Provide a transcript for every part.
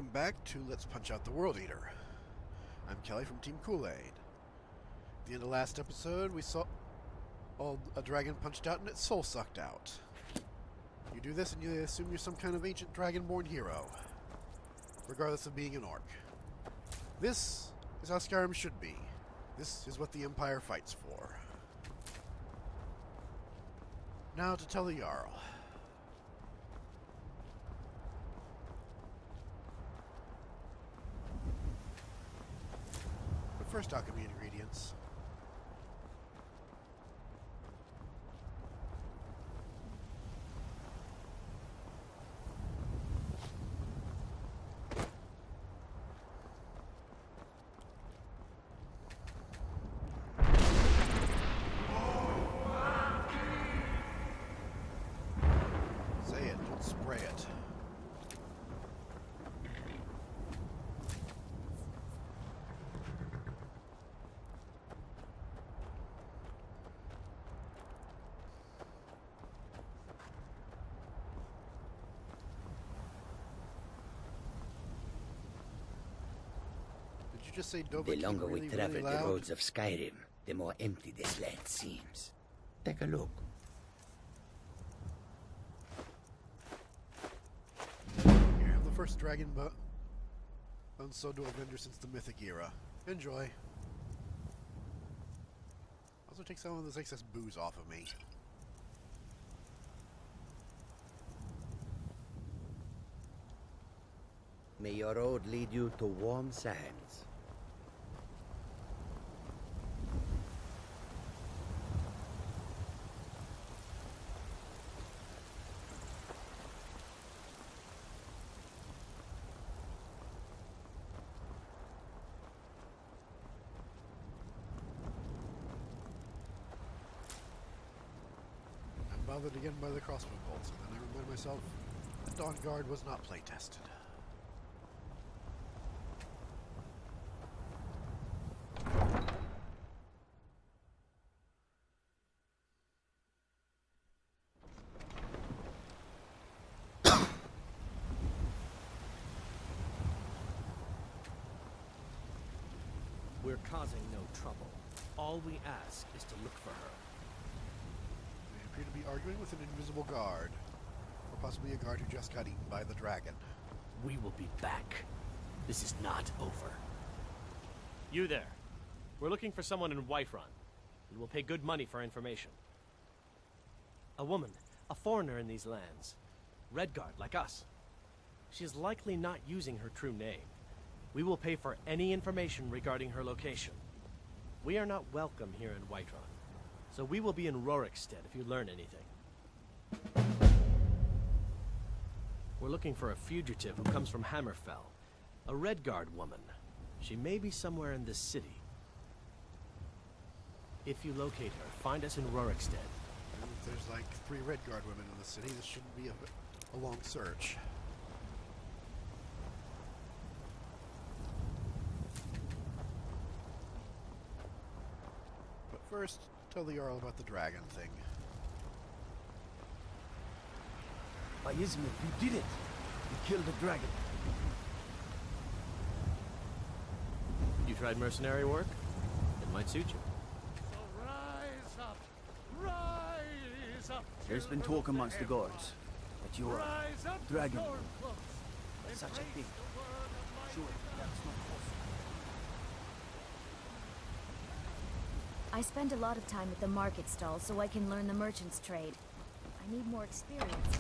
Welcome back to Let's Punch Out the World Eater. I'm Kelly from Team Qoolaid. At the end of last episode, we saw a dragon punched out and its soul sucked out. You do this and you assume you're some kind of ancient dragonborn hero, regardless of being an orc. This is how Skyrim should be. This is what the Empire fights for. Now to tell the Jarl. But first, alchemy ingredients. Spray it. Did you just say Dovahkiin? The longer really, we travel really the loud? roads of Skyrim, the more empty this land seems. Take a look. You have the first dragon bone sold to a vendor since the Mythic era. Enjoy. Also take some of this excess booze off of me. May your road lead you to warm sands. I'm bothered again by the crossbow bolts, and then I remind myself that Dawn Guard was not play-tested. We're causing no trouble. All we ask is to look for her. They appear to be arguing with an invisible guard, or possibly a guard who just got eaten by the dragon. We will be back. This is not over. You there. We're looking for someone in Whiterun. We will pay good money for information. A woman, a foreigner in these lands. Redguard, like us. She is likely not using her true name. We will pay for any information regarding her location. We are not welcome here in Whiterun, so we will be in Rorikstead if you learn anything. We're looking for a fugitive who comes from Hammerfell. A Redguard woman. She may be somewhere in this city. If you locate her, find us in Rorikstead. And if there's like 3 Redguard women in the city, this shouldn't be a long search. But first, tell the Jarl about the dragon thing. By Izmir, you did it! You killed the dragon. You tried mercenary work? It might suit you. So rise up! Rise up! There's been talk amongst the guards that you're a Rise up, dragon. Stormcloaks! Such a Embrace thing. the word of my Sure, that's not possible. I spend a lot of time at the market stall so I can learn the merchant's trade. I need more experience.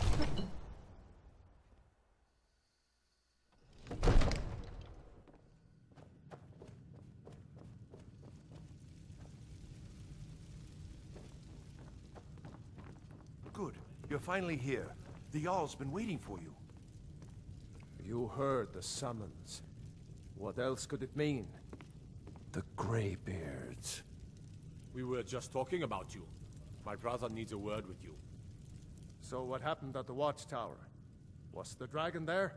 Good. You're finally here. The Jarl's been waiting for you. You heard the summons. What else could it mean? The Greybeards. We were just talking about you. My brother needs a word with you. So what happened at the watchtower? Was the dragon there?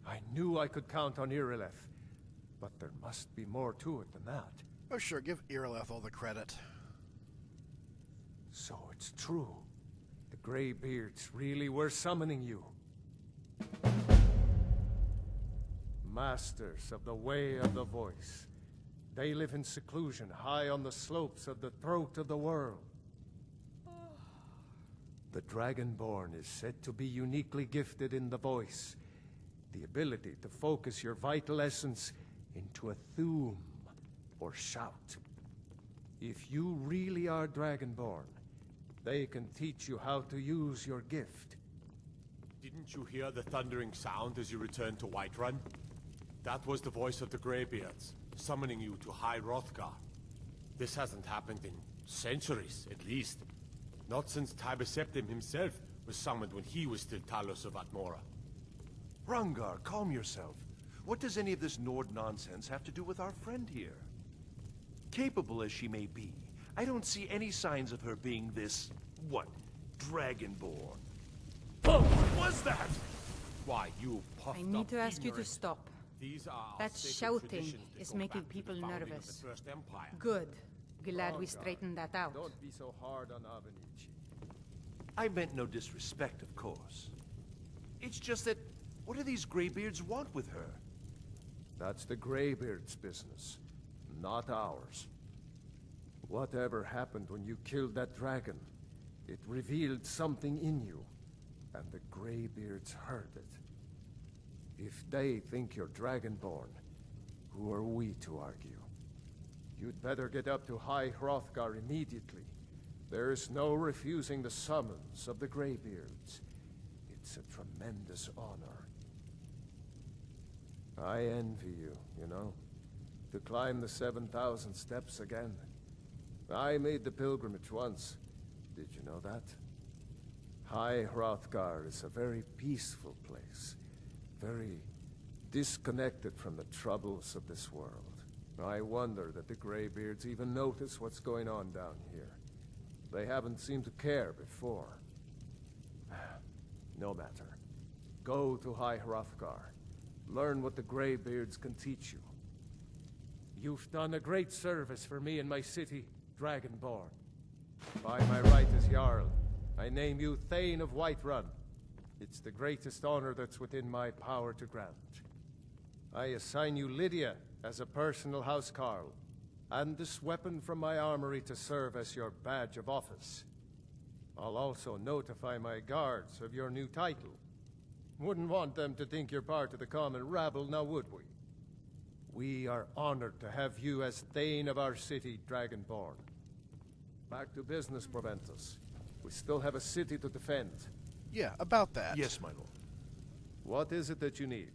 I knew I could count on Irileth, but there must be more to it than that. Oh sure, give Irileth all the credit. So it's true. The Greybeards really were summoning you. masters of the way of the voice. They live in seclusion high on the slopes of the throat of the world. The Dragonborn is said to be uniquely gifted in the voice, the ability to focus your vital essence into a thum, or shout. If you really are Dragonborn, they can teach you how to use your gift. Didn't you hear the thundering sound as you returned to Whiterun? That was the voice of the Greybeards, summoning you to High Hrothgar. This hasn't happened in centuries, at least. Not since Tiber Septim himself was summoned when he was still Talos of Atmora. Rungar, calm yourself. What does any of this Nord nonsense have to do with our friend here? Capable as she may be, I don't see any signs of her being this, Dragonborn. Oh, what was that? Why, you puffed I need up to ask you to ignorant- stop. These are our That sacred shouting traditions that is go making back to the people founding of nervous. the First Empire. Good. Glad we Hrothgar, straightened that out. Don't be so hard on Avenici. I meant no disrespect, of course. It's just that, what do these Greybeards want with her? That's the Greybeard's business, not ours. Whatever happened when you killed that dragon, it revealed something in you, and the Greybeards heard it. If they think you're Dragonborn, who are we to argue? You'd better get up to High Hrothgar immediately. There's no refusing the summons of the Greybeards. It's a tremendous honor. I envy you, you know, to climb the 7,000 steps again. I made the pilgrimage once. Did you know that? High Hrothgar is a very peaceful place. Very disconnected from the troubles of this world. I wonder that the Greybeards even notice what's going on down here. They haven't seemed to care before. No matter. Go to High Hrothgar. Learn what the Greybeards can teach you. You've done a great service for me and my city, Dragonborn. By my right as Jarl, I name you Thane of Whiterun. It's the greatest honor that's within my power to grant. I assign you Lydia as a personal housecarl, and this weapon from my armory to serve as your badge of office. I'll also notify my guards of your new title. Wouldn't want them to think you're part of the common rabble, now would we? We are honored to have you as Thane of our city, Dragonborn. Back to business, Proventus. We still have a city to defend. Yeah, about that. Yes, my lord. What is it that you need?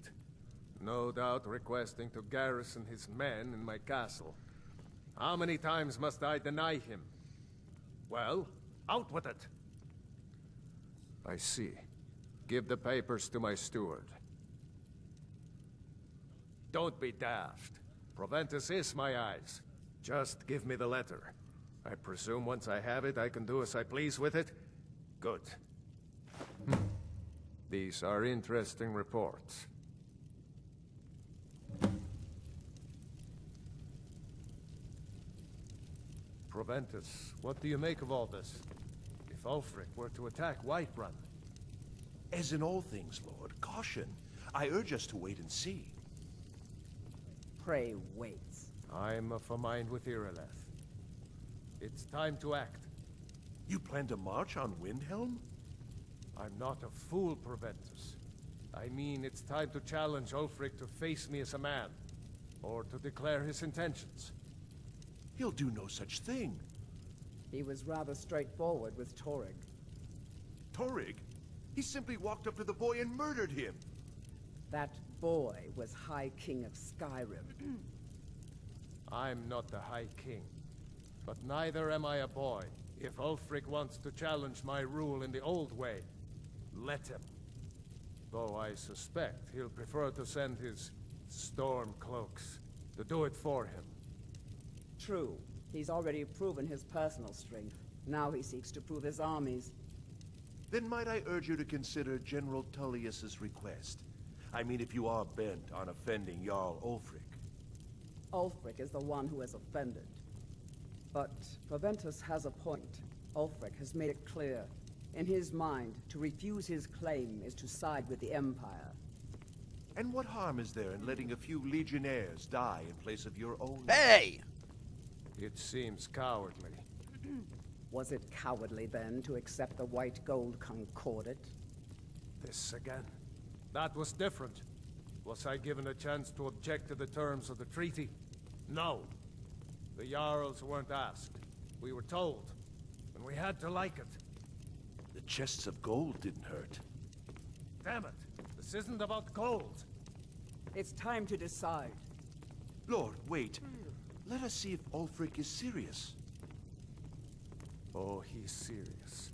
No doubt requesting to garrison his men in my castle. How many times must I deny him? Well, out with it! I see. Give the papers to my steward. Don't be daft. Proventus is my eyes. Just give me the letter. I presume once I have it, I can do as I please with it? Good. These are interesting reports. Proventus, what do you make of all this? If Ulfric were to attack Whiterun? As in all things, Lord, caution. I urge us to wait and see. Pray wait. I'm of a mind with Irileth. It's time to act. You plan to march on Windhelm? I'm not a fool, Proventus. I mean, it's time to challenge Ulfric to face me as a man, or to declare his intentions. He'll do no such thing. He was rather straightforward with Torrig. Torrig? He simply walked up to the boy and murdered him. That boy was High King of Skyrim. I'm not the High King, but neither am I a boy. If Ulfric wants to challenge my rule in the old way, let him. Though I suspect he'll prefer to send his storm cloaks to do it for him. True. He's already proven his personal strength. Now he seeks to prove his armies. Then might I urge you to consider General Tullius's request? I mean, if you are bent on offending Jarl Ulfric. Ulfric is the one who has offended. But Proventus has a point. Ulfric has made it clear. In his mind, to refuse his claim is to side with the Empire. And what harm is there in letting a few legionnaires die in place of your own? Hey! It seems cowardly. Was it cowardly then to accept the white gold concordat? This again. That was different. Was I given a chance to object to the terms of the treaty? No. The Jarls weren't asked. We were told. And we had to like it. The chests of gold didn't hurt. Damn it! This isn't about gold! It's time to decide. Lord, wait. Let us see if Ulfric is serious. Oh, he's serious.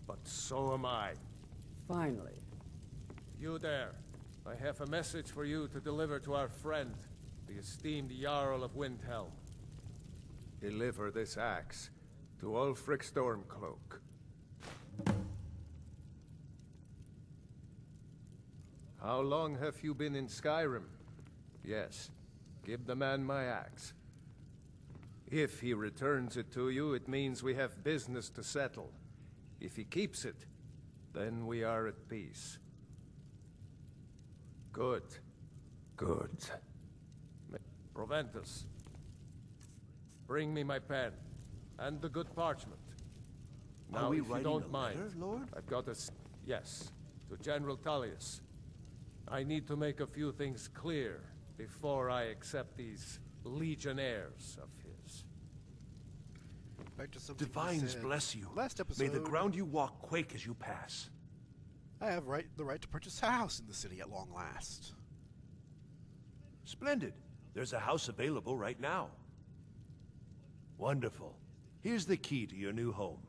But so am I. Finally. You there. I have a message for you to deliver to our friend, the esteemed Jarl of Windhelm. Deliver this axe to Ulfric Stormcloak. How long have you been in Skyrim? Yes. Give the man my axe. If he returns it to you, it means we have business to settle. If he keeps it, then we are at peace. Good. Good. Proventus. Bring me my pen. And the good parchment. Now, Are we if you writing don't a mind, letter, Lord? I've got yes, to General Tullius. I need to make a few things clear before I accept these legionnaires of his. Back to something you Divines said bless you. last episode. May the ground you walk quake as you pass. I have the right to purchase a house in the city at long last. Splendid. There's a house available right now. Wonderful. Here's the key to your new home.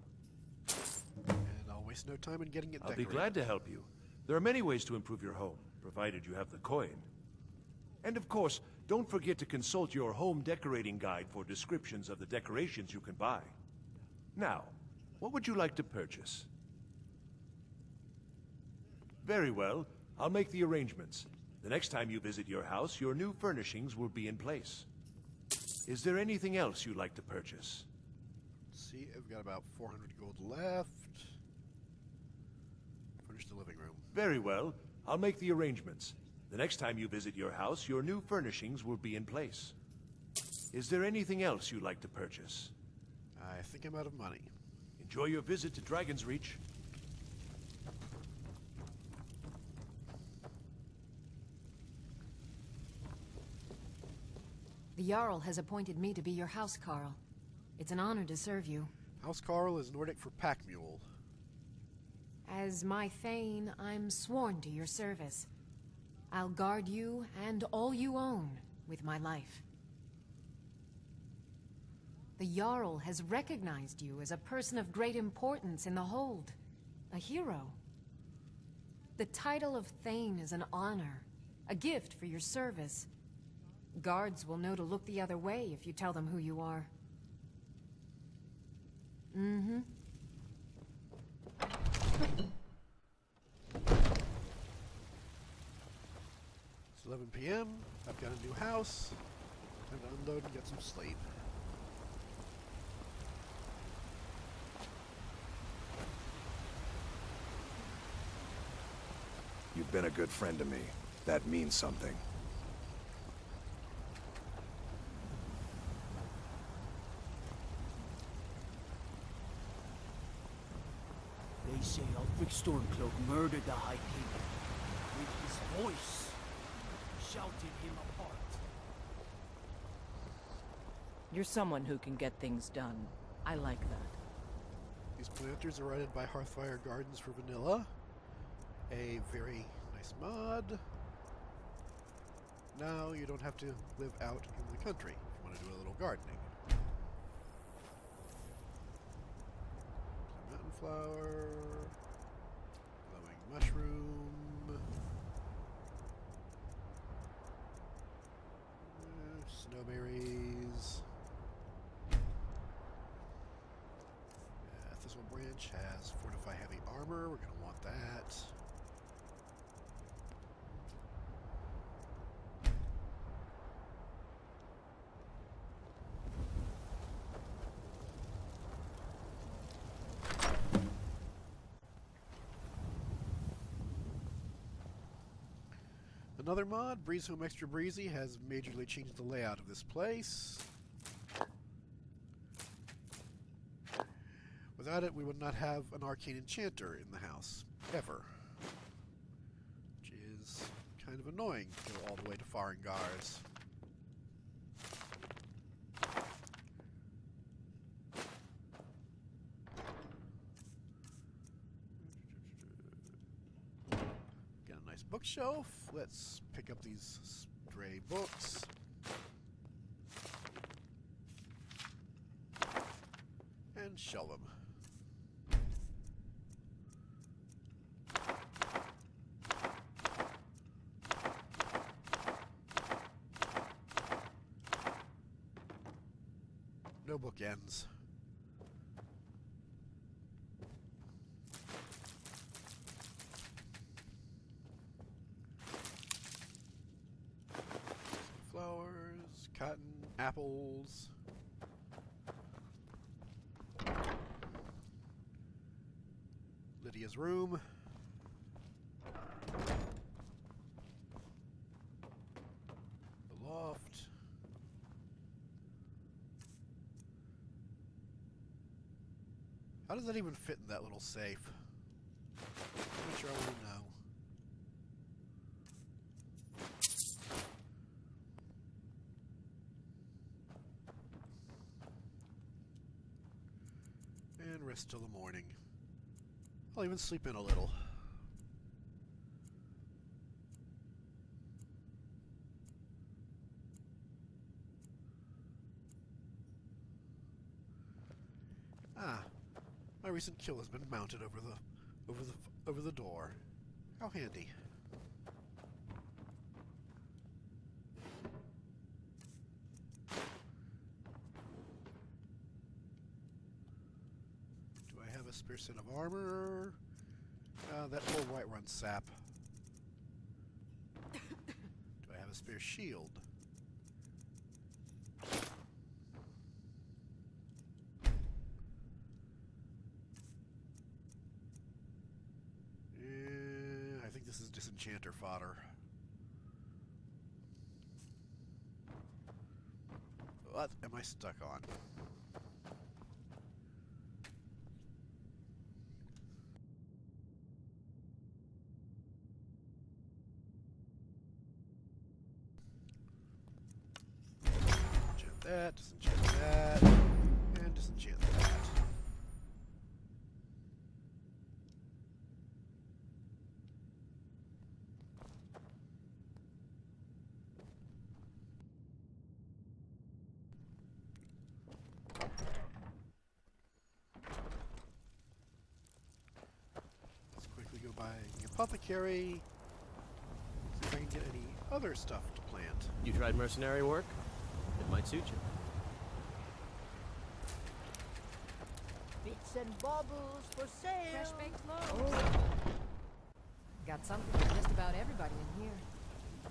And I'll waste no time in getting it I'll be decorated. glad to help you. There are many ways to improve your home, provided you have the coin. And of course, don't forget to consult your home decorating guide for descriptions of the decorations you can buy. Now, what would you like to purchase? Very well. I'll make the arrangements. The next time you visit your house, your new furnishings will be in place. Is there anything else you'd like to purchase? Let's see, I've got about 400 gold left. Furnish the living room. Very well. I'll make the arrangements. The next time you visit your house, your new furnishings will be in place. Is there anything else you'd like to purchase? I think I'm out of money. Enjoy your visit to Dragon's Reach. The Jarl has appointed me to be your housecarl. It's an honor to serve you. Housecarl is Nordic for pack mule. As my Thane, I'm sworn to your service. I'll guard you and all you own with my life. The Jarl has recognized you as a person of great importance in the Hold. A hero. The title of Thane is an honor, a gift for your service. Guards will know to look the other way if you tell them who you are. Mm-hmm. It's 11 p.m. I've got a new house. Time to unload and get some sleep. You've been a good friend to me. That means something. They say Ulfric Stormcloak murdered the High King. With his voice, shouted him apart. You're someone who can get things done. I like that. These planters are rated by Hearthfire Gardens for vanilla. A very nice mod. Now you don't have to live out in the country if you want to do a little gardening. Mountain flower, glowing mushroom, snowberries. Thistle branch has fortify heavy armor. We're going to want that. another mod, Breeze Home Extra Breezy, has majorly changed the layout of this place. Without it, we would not have an arcane enchanter in the house, ever. Which is kind of annoying to go all the way to Farangars. Got a nice bookshelf. Let's pick up these stray books. And shelve them. No bookends. Flowers, cotton, apples. Lydia's room. The loft. How does that even fit in that little safe? I'm not sure I want to know. And rest till the morning. I'll even sleep in a little. Ah, my recent kill has been mounted over the door. How handy. Do I have a spare set of armor? That poor Whiterun sap. Do I have a spare shield? I think this is disenchanter fodder. What am I stuck on? Disenchant that, disenchant that, and disenchant that. By the apothecary, see if I can get any other stuff to plant. You tried mercenary work? It might suit you. Bits and baubles for sale. Fresh baked loaves. Got something for just about everybody in here.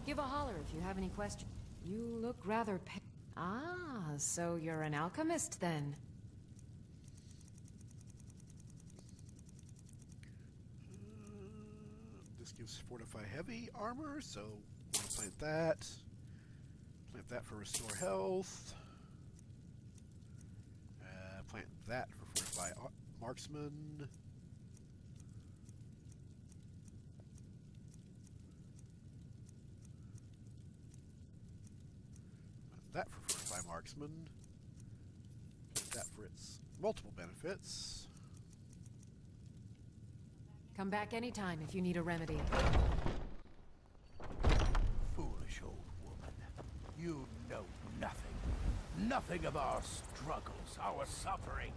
Give a holler if you have any questions. You look rather Ah, so you're an alchemist then. This gives fortify heavy armor, so we'll plant that. Plant that for restore health. Plant that for fortify marksman. Plant that for fortify marksman. Plant that for its multiple benefits. Come back anytime if you need a remedy. Foolish old woman. You know nothing. Nothing of our struggles, our suffering.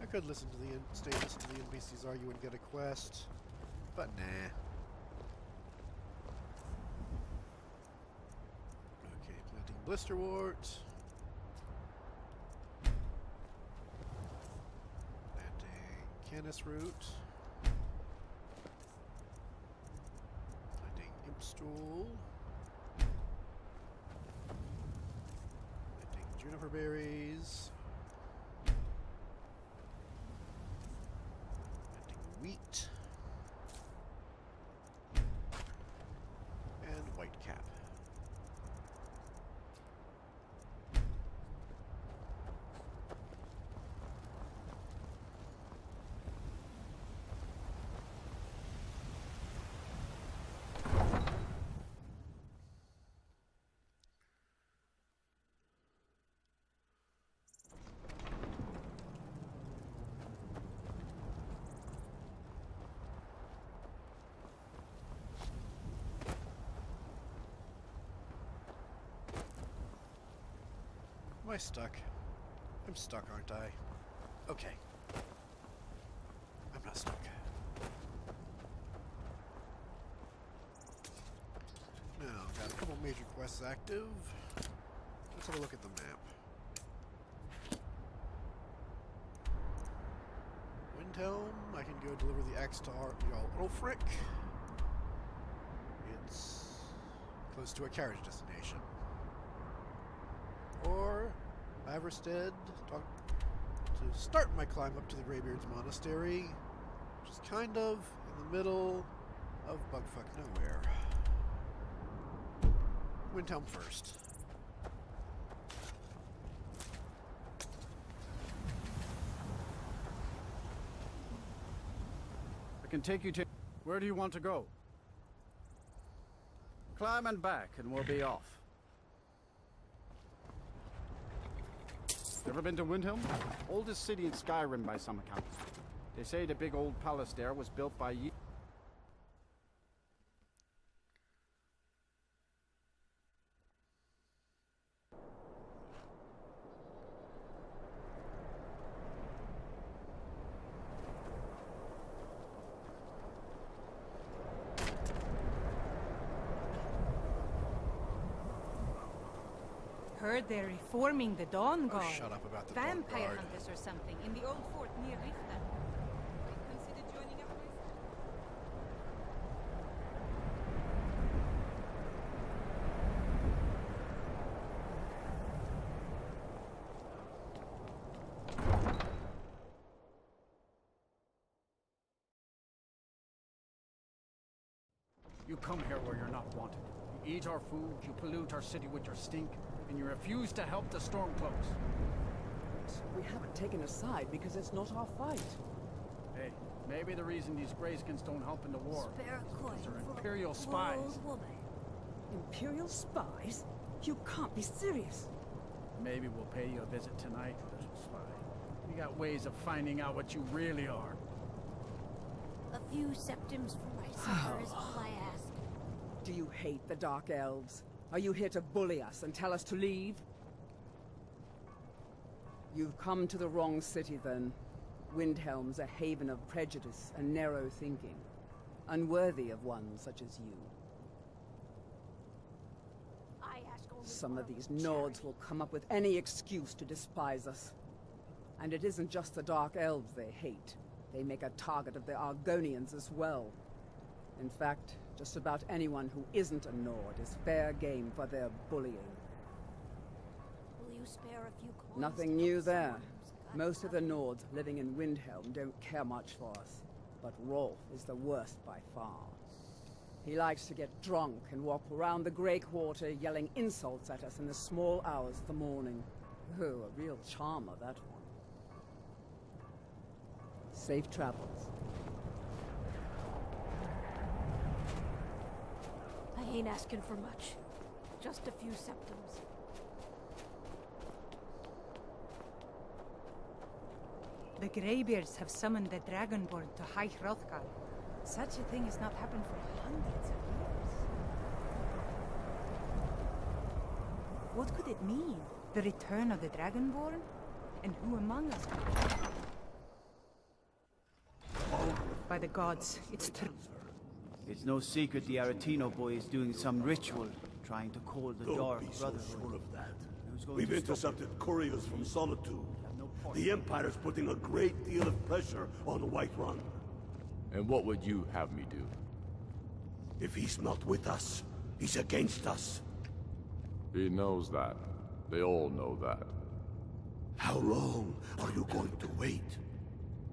I could listen to stay and listen to the NPCs argue and get a quest, but nah. Okay, planting blisterwort. Planting canis root. Stool. Planting juniper berries. Planting wheat. And white white cap. Am I stuck? I'm stuck, aren't I? Okay. I'm not stuck. Now, got a couple major quests active. Let's have a look at the map. Windhelm, I can go deliver the axe to Jarl Ulfric. It's close to a carriage destination. Or Averstead, to start my climb up to the Greybeard's Monastery, which is kind of in the middle of bugfuck nowhere. Windhelm first. I can take you to... Where do you want to go? Climb and back, and we'll be off. Ever been to Windhelm? Oldest city in Skyrim by some accounts. They say the big old palace there was built by Heard they're reforming the Dawn Guard. Shut up about the Vampire Dawn Guard. hunters or something in the old fort near Riften. Might consider joining up myself. You come here where you're not wanted. You eat our food, you pollute our city with your stink, and you refuse to help the Stormcloaks. We haven't taken a side because it's not our fight. Hey, maybe the reason these Greyskins don't help in the war Spare a coin is they're for Imperial an spies. old woman. Imperial spies? You can't be serious. Maybe we'll pay you a visit tonight, little spy. We got ways of finding out what you really are. A few septims for my supper is all I ask. Do you hate the Dark Elves? Are you here to bully us and tell us to leave? You've come to the wrong city, then. Windhelm's a haven of prejudice and narrow thinking, unworthy of one such as you. I ask only Some of for these charity. Nords will come up with any excuse to despise us. And it isn't just the Dark Elves they hate. They make a target of the Argonians as well. In fact, just about anyone who isn't a Nord is fair game for their bullying. Will you spare a few coins? Nothing new there. Most of the Nords living in Windhelm don't care much for us. But Rolf is the worst by far. He likes to get drunk and walk around the Grey Quarter yelling insults at us in the small hours of the morning. Oh, a real charmer, that one. Safe travels. I ain't asking for much. Just a few septims. The Greybeards have summoned the Dragonborn to High Hrothgar. Such a thing has not happened for hundreds of years. What could it mean? The return of the Dragonborn? And who among us? By the gods, it's true. It's no secret the Aretino boy is doing some ritual, trying to call the Dark Don't be so Brotherhood. sure of that. Who's going We've to stop intercepted couriers from Solitude. The Empire's putting a great deal of pressure on Whiterun. And what would you have me do? If he's not with us, he's against us. He knows that. They all know that. How long are you going to wait?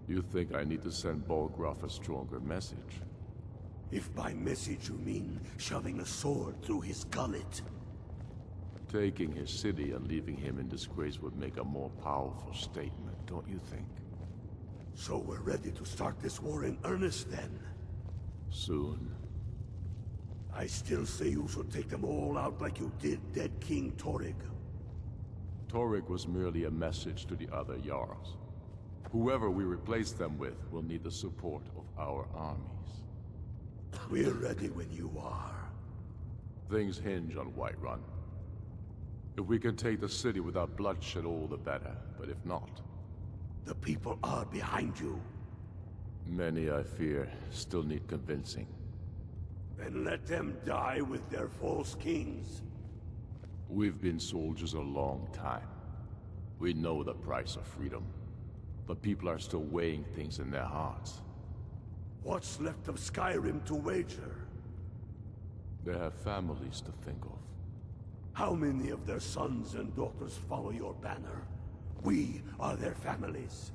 You think I need to send Bolgraf a stronger message? If by message you mean shoving a sword through his gullet. Taking his city and leaving him in disgrace would make a more powerful statement, don't you think? So we're ready to start this war in earnest then? Soon. I still say you should take them all out like you did dead King Torrig. Torrig was merely a message to the other Jarls. Whoever we replace them with will need the support of our armies. We're ready when you are. Things hinge on Whiterun. If we can take the city without bloodshed, all the better. But if not... The people are behind you. Many, I fear, still need convincing. Then let them die with their false kings. We've been soldiers a long time. We know the price of freedom. But people are still weighing things in their hearts. What's left of Skyrim to wager? They have families to think of. How many of their sons and daughters follow your banner? We are their families.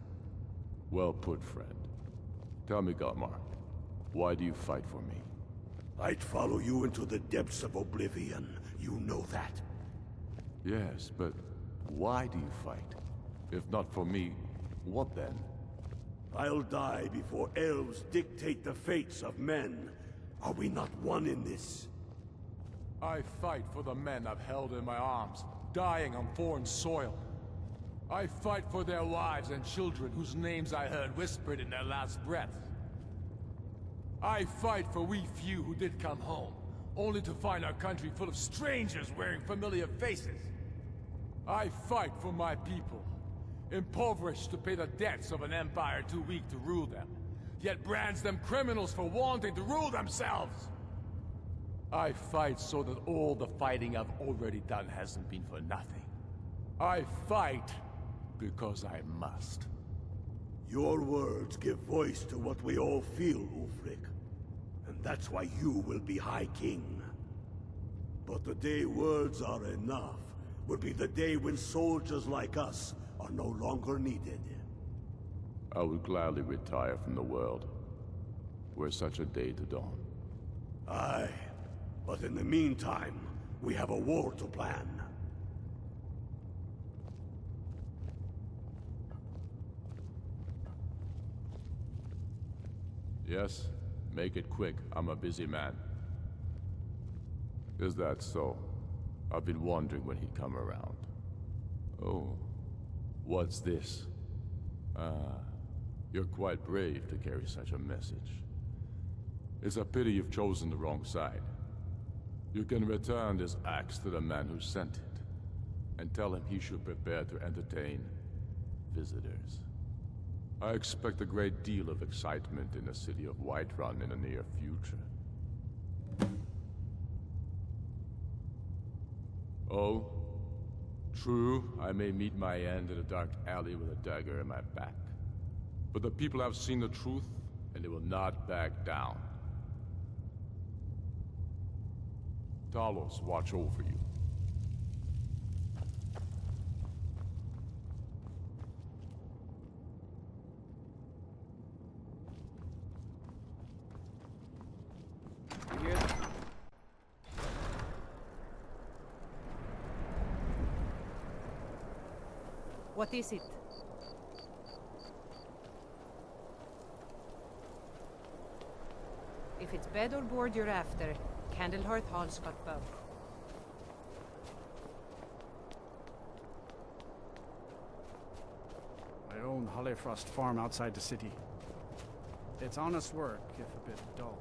Well put, friend. Tell me, Galmar, why do you fight for me? I'd follow you into the depths of oblivion. You know that. Yes, but why do you fight? If not for me, what then? I'll die before elves dictate the fates of men. Are we not one in this? I fight for the men I've held in my arms, dying on foreign soil. I fight for their wives and children whose names I heard whispered in their last breath. I fight for we few who did come home, only to find our country full of strangers wearing familiar faces. I fight for my people, impoverished to pay the debts of an empire too weak to rule them, yet brands them criminals for wanting to rule themselves. I fight so that all the fighting I've already done hasn't been for nothing. I fight because I must. Your words give voice to what we all feel, Ulfric. And that's why you will be High King. But the day words are enough will be the day when soldiers like us are no longer needed. I would gladly retire from the world, were such a day to dawn. Aye, but in the meantime, we have a war to plan. Yes? Make it quick. I'm a busy man. Is that so? I've been wondering when he'd come around. Oh. What's this? You're quite brave to carry such a message. It's a pity you've chosen the wrong side. You can return this axe to the man who sent it, and tell him he should prepare to entertain visitors. I expect a great deal of excitement in the city of Whiterun in the near future. Oh? True, I may meet my end in a dark alley with a dagger in my back. But the people have seen the truth, and they will not back down. Talos watch over you. You hear that? What is it? If it's bed or board you're after, Candlehearth Hall's got both. I own Hollifrost Farm outside the city. It's honest work, if a bit dull.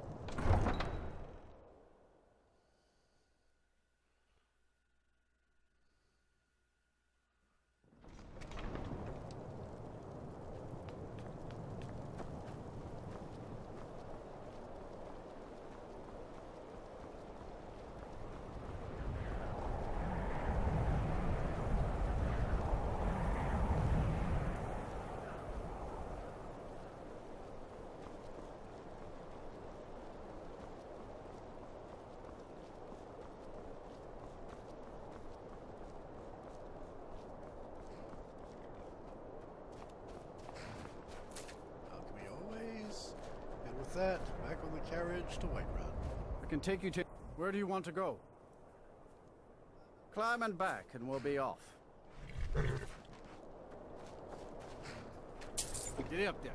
that, back on the carriage to Whiterun. I can take you to... Where do you want to go? Climb and back, and we'll be off. Get up there.